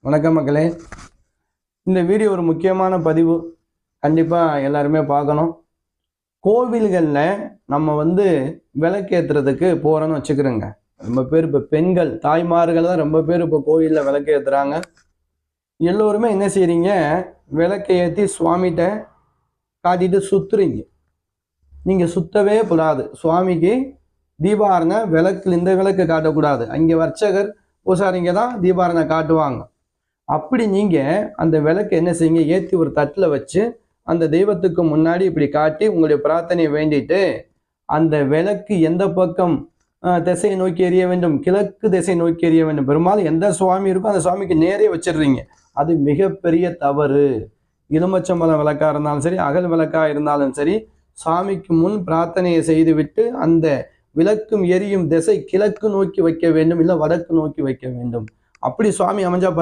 வணக்கம் மக்களே. இந்த வீடியோ ஒரு முக்கியமான பதிவு, கண்டிப்பாக எல்லாருமே பார்க்கணும். கோவில்களில் நம்ம விளக்கேற்றுறதுக்கு போகிறோன்னு வச்சுக்கிறோங்க. ரொம்ப பேர் இப்போ பெண்கள் தாய்மார்கள் தான் ரொம்ப பேர் இப்போ கோவிலில் விளக்கு ஏற்றுறாங்க. எல்லோருமே என்ன செய்கிறீங்க, விளக்கை ஏற்றி சுவாமிகிட்ட காட்டிட்டு சுற்றுறீங்க. நீங்கள் சுற்றவே கூடாது. சுவாமிக்கு தீபாரணை விளக்கு, இந்த விளக்கு காட்டக்கூடாது. அங்கே வர்ச்சகர் பூசாரிங்க தான் தீபாரணை காட்டுவாங்க. அப்படி நீங்கள் அந்த விளக்கு என்ன செய்யுங்க, ஏற்றி ஒரு தட்டில் வச்சு அந்த தெய்வத்துக்கு முன்னாடி இப்படி காட்டி உங்களுடைய பிரார்த்தனையை வேண்டிட்டு, அந்த விளக்கு எந்த பக்கம் திசையை நோக்கி எறிய வேண்டும், கிழக்கு திசை நோக்கி எறிய வேண்டும். பெரும்பாலும் எந்த சுவாமி இருக்கோ அந்த சுவாமிக்கு நேரே வச்சிடுறீங்க. அது மிகப்பெரிய தவறு. எலுமிச்சம்பழம் விளக்காக இருந்தாலும் சரி, அகல் விளக்காக இருந்தாலும் சரி, சாமிக்கு முன் பிரார்த்தனையை செய்துவிட்டு அந்த விளக்கும் எரியும் திசை கிழக்கு நோக்கி வைக்க வேண்டும், இல்லை வடக்கு நோக்கி வைக்க வேண்டும். அப்படி சுவாமி அமைஞ்சா